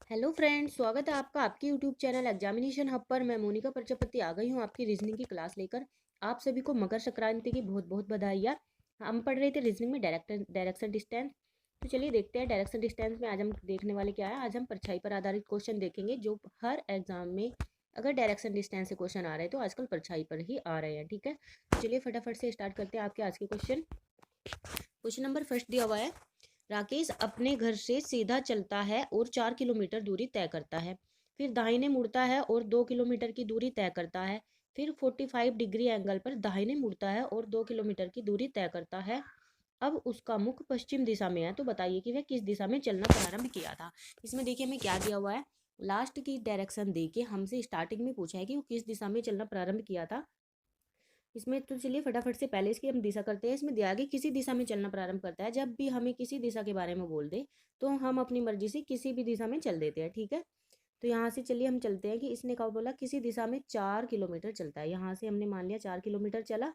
Hello friends, स्वागत है आपका आपके यूट्यूब चैनल एग्जामिनेशन हब पर। मैं मोनिका प्रजापति आ गई हूँ आपकी रीजनिंग की क्लास लेकर। आप सभी को मकर संक्रांति की बहुत बहुत बधाइयाँ। हम पढ़ रहे थे रीजनिंग में डायरेक्शन डिस्टेंस। तो चलिए देखते हैं डायरेक्शन डिस्टेंस में आज हम देखने वाले क्या है। आज हम परछाई पर आधारित क्वेश्चन देखेंगे जो हर एग्जाम में अगर डायरेक्शन डिस्टेंस से क्वेश्चन आ रहे हैं तो आजकल परछाई पर ही आ रहे हैं। ठीक है, तो चलिए फटाफट से स्टार्ट करते हैं आपके आज के क्वेश्चन। क्वेश्चन नंबर फर्स्ट दिया हुआ है, राकेश अपने घर से सीधा चलता है और 4 किलोमीटर दूरी तय करता है। फिर दाहिने मुड़ता है और 2 किलोमीटर की दूरी तय करता है। फिर 45 डिग्री एंगल पर दाहिने मुड़ता है और 2 किलोमीटर की दूरी तय करता है। अब उसका मुख पश्चिम दिशा में है, तो बताइए कि वह किस दिशा में चलना प्रारंभ किया था। इसमें देखिए हमें क्या दिया हुआ है, लास्ट की डायरेक्शन दे के हमसे स्टार्टिंग में पूछा है कि वो किस दिशा में चलना प्रारंभ किया था। इसमें तो चलिए फटाफट से पहले इसकी हम दिशा करते हैं। इसमें दिया कि किसी दिशा में चलना प्रारंभ करता है। जब भी हमें किसी दिशा के बारे में बोल दे तो हम अपनी मर्जी से किसी भी दिशा में चल देते हैं। ठीक है, तो यहाँ से चलिए हम चलते हैं कि इसने कब बोला किसी दिशा में 4 किलोमीटर चलता है। यहाँ से हमने मान लिया 4 किलोमीटर चला।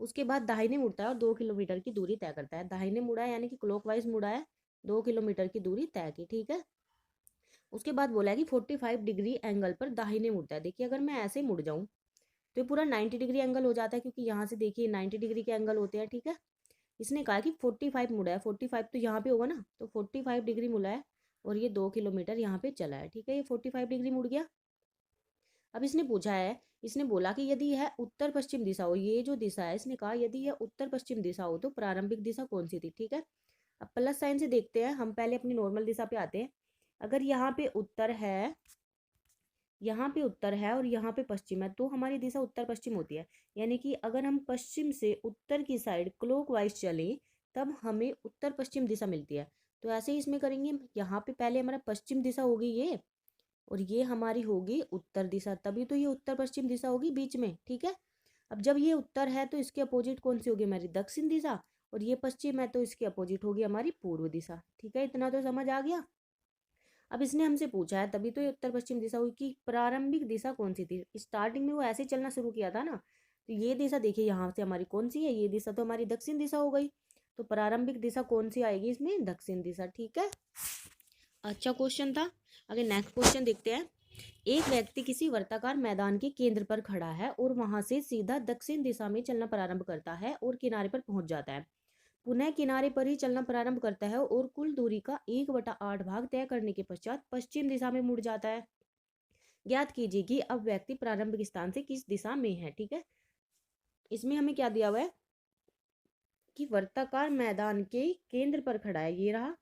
उसके बाद दाहिने मुड़ता है और 2 किलोमीटर की दूरी तय करता है। दाहिने मुड़ा है यानी कि क्लॉकवाइज मुड़ा है, 2 किलोमीटर की दूरी तय की। ठीक है, उसके बाद बोला है कि 45 डिग्री एंगल पर दाहिने मुड़ता है। देखिए अगर मैं ऐसे मुड़ जाऊँ तो ये पूरा 90 डिग्री एंगल हो जाता है, क्योंकि यहाँ से देखिए 90 डिग्री के एंगल होते हैं। ठीक है, इसने कहा कि 45 मुड़ा है, 45 तो यहाँ पे होगा ना, तो 45 डिग्री मुड़ा है और ये 2 किलोमीटर यहाँ पे चला है। ठीक है, ये 45 डिग्री मुड़ गया। अब इसने पूछा है, इसने बोला कि यदि यह उत्तर पश्चिम दिशा हो, ये जो दिशा है इसने कहा यदि यह उत्तर पश्चिम दिशा हो तो प्रारंभिक दिशा कौन सी थी। ठीक है, अब प्लस साइन से देखते हैं। हम पहले अपनी नॉर्मल दिशा पे आते हैं। अगर यहाँ पे उत्तर है, यहाँ पे उत्तर है और यहाँ पे पश्चिम है, तो हमारी दिशा उत्तर पश्चिम होती है। यानी कि अगर हम पश्चिम से उत्तर की साइड क्लॉकवाइज चलें तब हमें उत्तर पश्चिम दिशा मिलती है। तो ऐसे ही इसमें करेंगे। यहाँ पे पहले हमारा पश्चिम दिशा होगी ये, और ये हमारी होगी उत्तर दिशा, तभी तो ये उत्तर पश्चिम दिशा होगी बीच में। ठीक है, अब जब ये उत्तर है तो इसके अपोजिट कौन सी होगी, हमारी दक्षिण दिशा, और ये पश्चिम है तो इसके अपोजिट होगी हमारी पूर्व दिशा। ठीक है, इतना तो समझ आ गया। अब इसने हमसे पूछा है, तभी तो ये उत्तर पश्चिम दिशा हुई, कि प्रारंभिक दिशा कौन सी थी। स्टार्टिंग में वो ऐसे चलना शुरू किया था ना, तो ये दिशा देखिए यहाँ से हमारी कौन सी है, ये दिशा तो हमारी दक्षिण दिशा हो गई। तो प्रारंभिक दिशा कौन सी आएगी इसमें, दक्षिण दिशा। ठीक है, अच्छा क्वेश्चन था। आगे नेक्स्ट क्वेश्चन देखते हैं। एक व्यक्ति किसी वर्ताकार मैदान के केंद्र पर खड़ा है और वहां से सीधा दक्षिण दिशा में चलना प्रारंभ करता है और किनारे पर पहुंच जाता है। पुनः किनारे पर ही चलना प्रारंभ करता है और कुल दूरी का 1/8 भाग तय करने के पश्चात पश्चिम दिशा में मुड़ जाता है। ज्ञात कीजिए कि अब व्यक्ति प्रारंभिक स्थान से किस दिशा में है। ठीक है, इसमें हमें क्या दिया हुआ है कि वर्ताकार मैदान के केंद्र पर खड़ा है, ये रहा।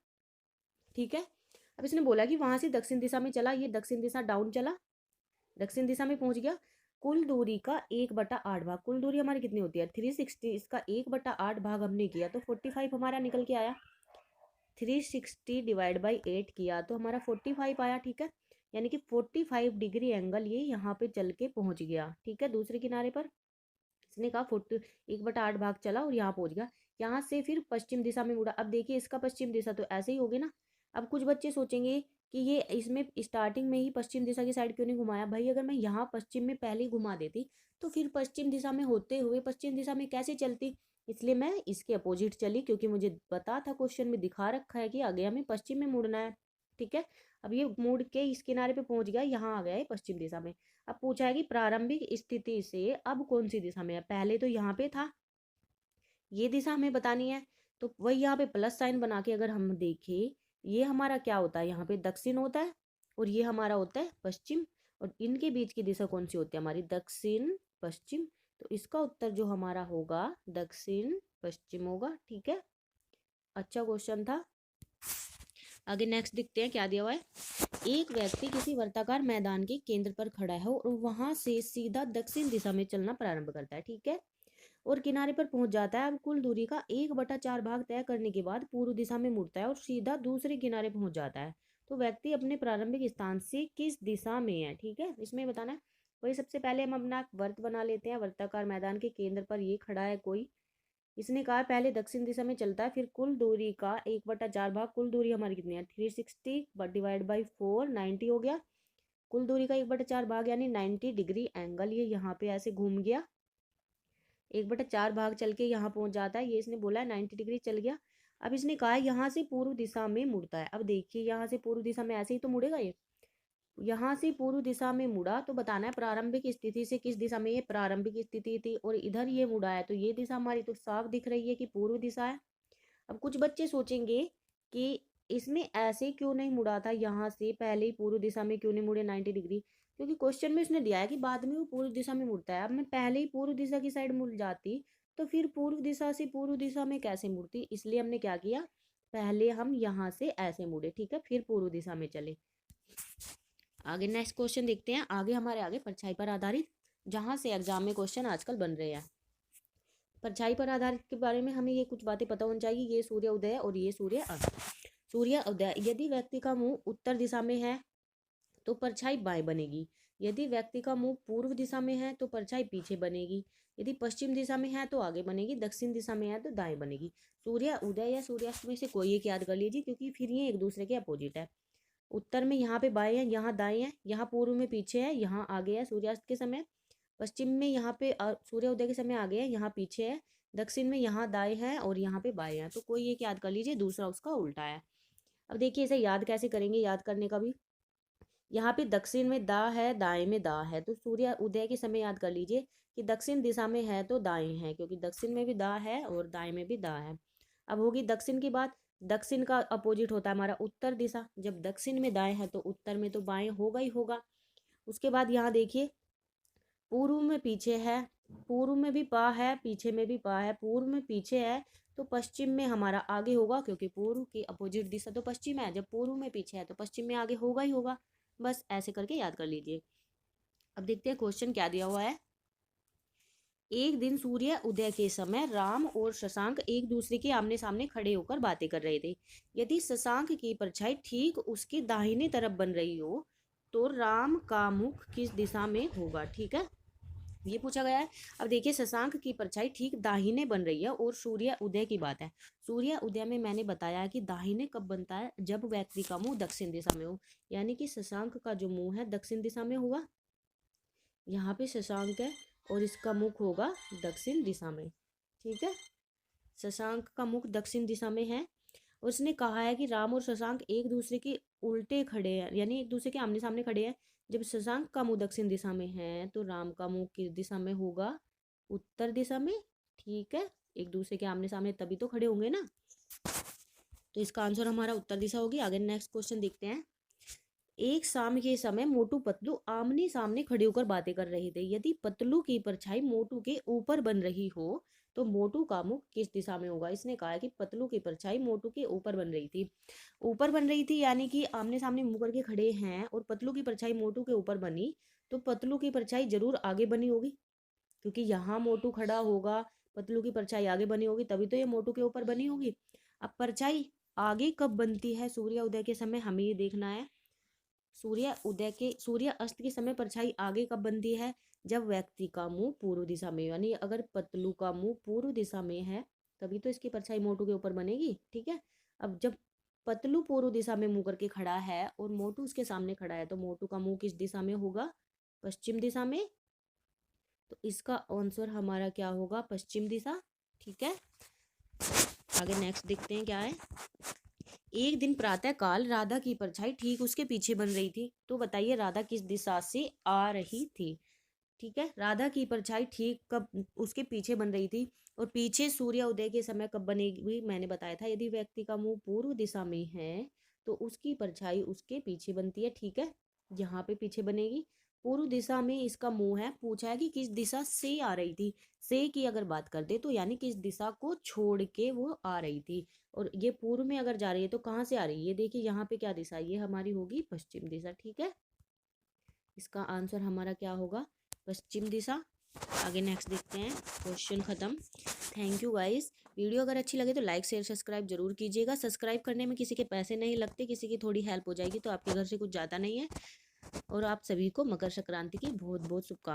ठीक है, अब इसने बोला कि वहां से दक्षिण दिशा में चला, ये दक्षिण दिशा डाउन चला, दक्षिण दिशा में पहुंच गया। कुल दूरी का 1/8 भाग, कुल दूरी हमारी कितनी होती है 360, इसका 1/8 भाग हमने किया तो 45 हमारा निकल के आया। 360 डिवाइड बाई 8 किया तो हमारा 45 आया। ठीक है, यानी कि 45 डिग्री एंगल ये यहाँ पे चल के पहुंच गया। ठीक है, दूसरे किनारे पर इसने कहा 1/8 भाग चला और यहाँ पहुंच गया। यहाँ से फिर पश्चिम दिशा में मुड़ा। अब देखिए इसका पश्चिम दिशा तो ऐसे ही होगी ना। अब कुछ बच्चे सोचेंगे कि ये इसमें स्टार्टिंग में ही पश्चिम दिशा की साइड क्यों नहीं घुमाया। भाई अगर मैं यहाँ पश्चिम में पहले ही घुमा देती तो फिर पश्चिम दिशा में होते हुए पश्चिम दिशा में कैसे चलती। इसलिए मैं इसके अपोजिट चली, क्योंकि मुझे पता था क्वेश्चन में दिखा रखा है कि आगे हमें पश्चिम में मुड़ना है। ठीक है, अब ये मुड़ के इस किनारे पे पहुंच गया, यहाँ आ गया है पश्चिम दिशा में। अब पूछा है कि प्रारंभिक स्थिति से अब कौन सी दिशा में है। पहले तो यहाँ पे था, ये दिशा हमें बतानी है। तो वही यहाँ पे प्लस साइन बना के अगर हम देखें, ये हमारा क्या होता है, यहाँ पे दक्षिण होता है और ये हमारा होता है पश्चिम, और इनके बीच की दिशा कौन सी होती है, हमारी दक्षिण पश्चिम। तो इसका उत्तर जो हमारा होगा दक्षिण पश्चिम होगा। ठीक है, अच्छा क्वेश्चन था। आगे नेक्स्ट देखते हैं क्या दिया हुआ है। एक व्यक्ति किसी वर्ताकार मैदान के केंद्र पर खड़ा है और वहां से सीधा दक्षिण दिशा में चलना प्रारंभ करता है। ठीक है, और किनारे पर पहुंच जाता है। अब कुल दूरी का 1/4 भाग तय करने के बाद पूर्व दिशा में मुड़ता है और सीधा दूसरे किनारे पहुंच जाता है। तो व्यक्ति अपने प्रारंभिक स्थान से किस दिशा में है। ठीक है, इसमें बताना है। वही सबसे पहले हम अपना वर्त बना लेते हैं। वर्ताकार मैदान के केंद्र पर ये खड़ा है कोई, इसने कहा पहले दक्षिण दिशा में चलता है, फिर कुल दूरी का 1/4 भाग, कुल दूरी हमारी कितनी है 360 डिवाइड बाई 4 90 हो गया। कुल दूरी का 1/4 भाग यानी 90 डिग्री एंगल, ये यहाँ पे ऐसे घूम गया, 1/4 भाग चल के यहाँ पहुंच जाता है। ये इसने बोला है 90 डिग्री चल गया। अब इसने कहा है यहाँ से पूर्व दिशा में मुड़ता है। अब देखिए यहाँ से पूर्व दिशा में ऐसे ही तो मुड़ेगा ये। यहाँ से पूर्व दिशा में मुड़ा तो बताना है प्रारंभिक स्थिति से किस दिशा में ये प्रारंभिक स्थिति थी, और इधर ये मुड़ा है तो ये दिशा हमारी तो साफ दिख रही है कि पूर्व दिशा है। अब कुछ बच्चे सोचेंगे कि इसने ऐसे क्यों नहीं मुड़ा था, यहाँ से पहले ही पूर्व दिशा में क्यों नहीं मुड़े 90 डिग्री, क्योंकि क्वेश्चन में उसने दिया है कि बाद में वो पूर्व दिशा में मुड़ता है। अब मैं पहले ही पूर्व दिशा की साइड मुड़ जाती तो फिर पूर्व दिशा से पूर्व दिशा में कैसे मुड़ती, इसलिए हमने क्या किया, पहले हम यहाँ से ऐसे मुड़े, ठीक है, फिर पूर्व दिशा में चले। आगे नेक्स्ट क्वेश्चन देखते हैं। आगे परछाई पर आधारित, जहाँ से एग्जाम में क्वेश्चन आजकल बन रहे हैं। परछाई पर आधारित के बारे में हमें ये कुछ बातें पता होनी चाहिए। ये सूर्य उदय और ये सूर्य अस्त। सूर्य उदय, यदि व्यक्ति का मुंह उत्तर दिशा में है तो परछाई बाएं बनेगी। यदि व्यक्ति का मुंह पूर्व दिशा में है तो परछाई पीछे बनेगी। यदि पश्चिम दिशा में है तो आगे बनेगी। दक्षिण दिशा में है तो दाएं बनेगी। सूर्य उदय या सूर्यास्त में से कोई एक याद कर लीजिए, क्योंकि फिर ये एक दूसरे के अपोजिट है। उत्तर में यहाँ पे बाएं है, यहाँ दाएं है, यहाँ पूर्व में पीछे है, यहाँ आगे है सूर्यास्त के समय। पश्चिम में यहाँ पे सूर्य उदय के समय आगे है, यहाँ पीछे है। दक्षिण में यहाँ दाएं है और यहाँ पे बाएं है। तो कोई एक याद कर लीजिए, दूसरा उसका उल्टा है। अब देखिए इसे याद कैसे करेंगे, याद करने का भी, यहाँ पे दक्षिण में दा है, दाएं में दा है, तो सूर्य उदय के समय याद कर लीजिए कि दक्षिण दिशा में है तो दाएं है, क्योंकि दक्षिण में भी दा है और दाएं में भी दा है। अब होगी दक्षिण की बात। दक्षिण का अपोजिट होता है हमारा उत्तर दिशा। जब दक्षिण में दाएं है तो उत्तर में तो बाएं होगा ही होगा। उसके बाद यहाँ देखिए पूर्व में पीछे है, पूर्व में भी पा है, पीछे में भी पा है। पूर्व में पीछे है तो पश्चिम में हमारा आगे होगा, क्योंकि पूर्व की अपोजिट दिशा तो पश्चिम है। जब पूर्व में पीछे है तो पश्चिम में आगे होगा ही होगा। बस ऐसे करके याद कर लीजिए। अब देखते हैं क्वेश्चन क्या दिया हुआ है। एक दिन सूर्य उदय के समय राम और शशांक एक दूसरे के आमने सामने खड़े होकर बातें कर रहे थे। यदि शशांक की परछाई ठीक उसके दाहिने तरफ बन रही हो तो राम का मुख किस दिशा में होगा, ठीक है, ये पूछा गया है। अब देखिए शशांक की परछाई ठीक दाहिने बन रही है और सूर्य उदय की बात है। सूर्य उदय में मैंने बताया है कि दाहिने कब बनता है, जब व्यक्ति का मुंह दक्षिण दिशा में हो, यानी कि शशांक का जो मुंह है दक्षिण दिशा में होगा। यहाँ पे शशांक है और इसका मुख होगा दक्षिण दिशा में, ठीक है। शशांक का मुख दक्षिण दिशा में है। उसने कहा है कि राम और शशांक एक दूसरे के उल्टे खड़े हैं, यानी एक दूसरे के आमने सामने खड़े हैं। जब शशांक का मुंह दक्षिण दिशा में है तो राम का मुंह किस दिशा में होगा, उत्तर दिशा में, ठीक है। एक दूसरे के आमने सामने तभी तो खड़े होंगे ना, तो इसका आंसर हमारा उत्तर दिशा होगी। आगे नेक्स्ट क्वेश्चन देखते हैं। एक शाम के समय मोटू पतलू आमने सामने खड़े होकर बातें कर रहे थे। यदि पतलू की परछाई मोटू के ऊपर बन रही हो तो मोटू का मुख किस दिशा में होगा। इसने कहा है कि पतलू की परछाई मोटू के ऊपर बन रही थी। ऊपर बन रही थी यानी कि आमने सामने मुंह करके खड़े हैं और पतलू की परछाई मोटू के ऊपर बनी, तो पतलू की परछाई जरूर आगे बनी होगी, क्योंकि यहाँ मोटू खड़ा होगा, पतलू की परछाई आगे बनी होगी, तभी तो ये मोटू के ऊपर बनी होगी। अब परछाई आगे कब बनती है सूर्य उदय के समय, हमें ये देखना है। सूर्य अस्त के समय परछाई आगे कब बनती है, जब व्यक्ति का मुंह पूर्व दिशा में, यानी अगर पतलू का मुंह पूर्व दिशा में है तभी तो इसकी परछाई मोटू के ऊपर बनेगी, ठीक है। अब जब पतलू पूर्व दिशा में मुंह करके खड़ा है और मोटू उसके सामने खड़ा है तो मोटू का मुंह किस दिशा में होगा, पश्चिम दिशा में। तो इसका आंसर हमारा क्या होगा, पश्चिम दिशा, ठीक है। आगे नेक्स्ट देखते हैं क्या है। एक दिन प्रातः काल राधा की परछाई ठीक उसके पीछे बन रही थी, तो बताइए राधा किस दिशा से आ रही थी, ठीक है। राधा की परछाई ठीक कब उसके पीछे बन रही थी, और पीछे सूर्य उदय के समय कब बनेगी, मैंने बताया था यदि व्यक्ति का मुंह पूर्व दिशा में है तो उसकी परछाई उसके पीछे बनती है, ठीक है, यहाँ पे पीछे बनेगी। पूर्व दिशा में इसका मुंह है, पूछा है कि किस दिशा से आ रही थी, से की अगर बात कर दे तो यानी किस दिशा को छोड़ के वो आ रही थी, और ये पूर्व में अगर जा रही है तो कहाँ से आ रही है, ये देखिए यहाँ पे क्या दिशा, ये हमारी होगी पश्चिम दिशा, ठीक है। इसका आंसर हमारा क्या होगा, पश्चिम दिशा। आगे नेक्स्ट देखते हैं, क्वेश्चन खत्म। Thank you guys. वीडियो अगर अच्छी लगे तो लाइक शेयर सब्सक्राइब जरूर कीजिएगा। सब्सक्राइब करने में किसी के पैसे नहीं लगते, किसी की थोड़ी हेल्प हो जाएगी, तो आपके घर से कुछ ज़्यादा नहीं है। और आप सभी को मकर संक्रांति की बहुत बहुत शुभकामनाएं।